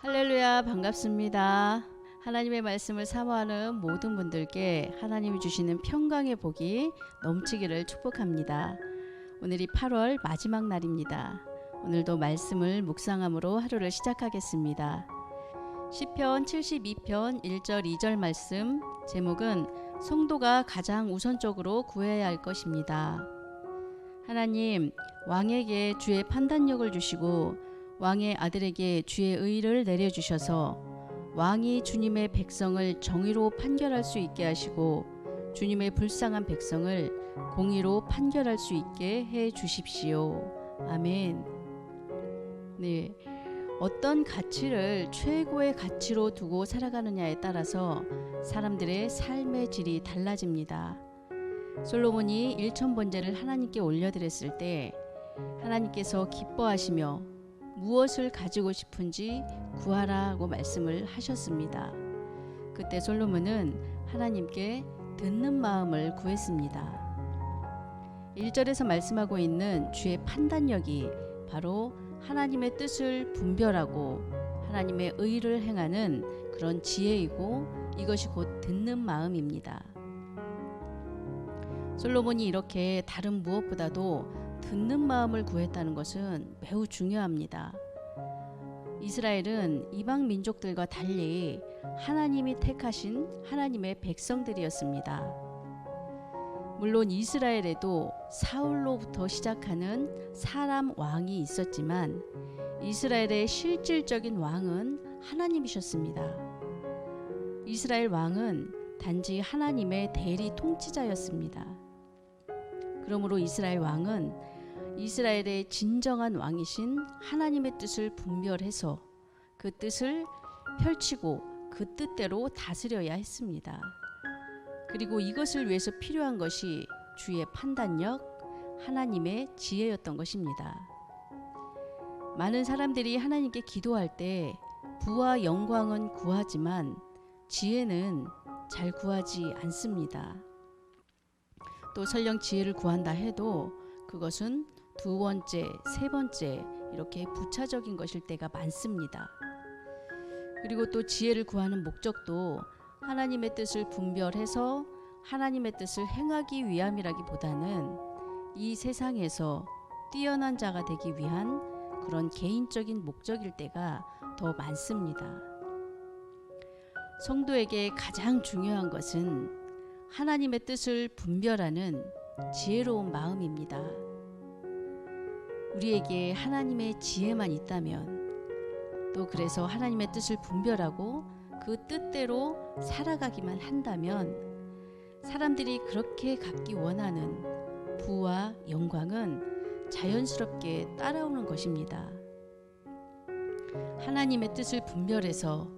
할렐루야, 반갑습니다. 하나님의 말씀을 사모하는 모든 분들께 하나님이 주시는 평강의 복이 넘치기를 축복합니다. 오늘이 8월 마지막 날입니다. 오늘도 말씀을 묵상함으로 하루를 시작하겠습니다. 시편 72편 1절 2절 말씀, 제목은 성도가 가장 우선적으로 구해야 할 것입니다. 하나님, 왕에게 주의 판단력을 주시고 왕의 아들에게 주의 의를 내려주셔서 왕이 주님의 백성을 정의로 판결할 수 있게 하시고 주님의 불쌍한 백성을 공의로 판결할 수 있게 해 주십시오. 아멘. 네, 어떤 가치를 최고의 가치로 두고 살아가느냐에 따라서 사람들의 삶의 질이 달라집니다. 솔로몬이 1000번제를 하나님께 올려드렸을 때 하나님께서 기뻐하시며 무엇을 가지고 싶은지 구하라고 말씀을 하셨습니다. 그때 솔로몬은 하나님께 듣는 마음을 구했습니다. 1절에서 말씀하고 있는 주의 판단력이 바로 하나님의 뜻을 분별하고 하나님의 의를 행하는 그런 지혜이고 이것이 곧 듣는 마음입니다. 솔로몬이 이렇게 다른 무엇보다도 듣는 마음을 구했다는 것은 매우 중요합니다. 이스라엘은 이방 민족들과 달리 하나님이 택하신 하나님의 백성들이었습니다. 물론 이스라엘에도 사울로부터 시작하는 사람 왕이 있었지만 이스라엘의 실질적인 왕은 하나님이셨습니다. 이스라엘 왕은 단지 하나님의 대리 통치자였습니다. 그러므로 이스라엘 왕은 이스라엘의 진정한 왕이신 하나님의 뜻을 분별해서 그 뜻을 펼치고 그 뜻대로 다스려야 했습니다. 그리고 이것을 위해서 필요한 것이 주의 판단력, 하나님의 지혜였던 것입니다. 많은 사람들이 하나님께 기도할 때 부와 영광은 구하지만 지혜는 잘 구하지 않습니다. 또 설령 지혜를 구한다 해도 그것은 두 번째, 세 번째 이렇게 부차적인 것일 때가 많습니다. 그리고 또 지혜를 구하는 목적도 하나님의 뜻을 분별해서 하나님의 뜻을 행하기 위함이라기보다는 이 세상에서 뛰어난 자가 되기 위한 그런 개인적인 목적일 때가 더 많습니다. 성도에게 가장 중요한 것은 하나님의 뜻을 분별하는 지혜로운 마음입니다. 우리에게 하나님의 지혜만 있다면 또 그래서 하나님의 뜻을 분별하고 그 뜻대로 살아가기만 한다면 사람들이 그렇게 갖기 원하는 부와 영광은 자연스럽게 따라오는 것입니다. 하나님의 뜻을 분별해서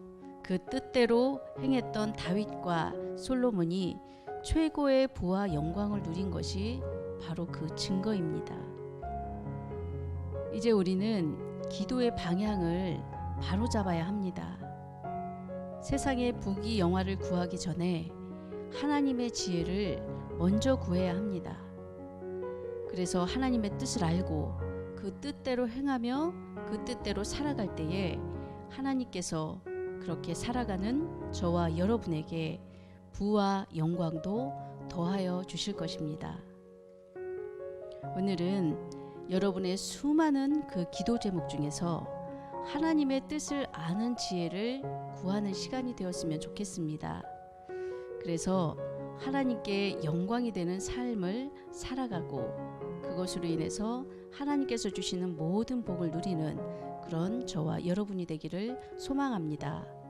그 뜻대로 행했던 다윗과 솔로몬이 최고의 부와 영광을 누린 것이 바로 그 증거입니다. 이제 우리는 기도의 방향을 바로잡아야 합니다. 세상의 부귀 영화를 구하기 전에 하나님의 지혜를 먼저 구해야 합니다. 그래서 하나님의 뜻을 알고 그 뜻대로 행하며 그 뜻대로 살아갈 때에 하나님께서 그렇게 살아가는 저와 여러분에게 부와 영광도 더하여 주실 것입니다. 오늘은 여러분의 수많은 그 기도 제목 중에서 하나님의 뜻을 아는 지혜를 구하는 시간이 되었으면 좋겠습니다. 그래서 하나님께 영광이 되는 삶을 살아가고 그것으로 인해서 하나님께서 주시는 모든 복을 누리는 그런 저와 여러분이 되기를 소망합니다.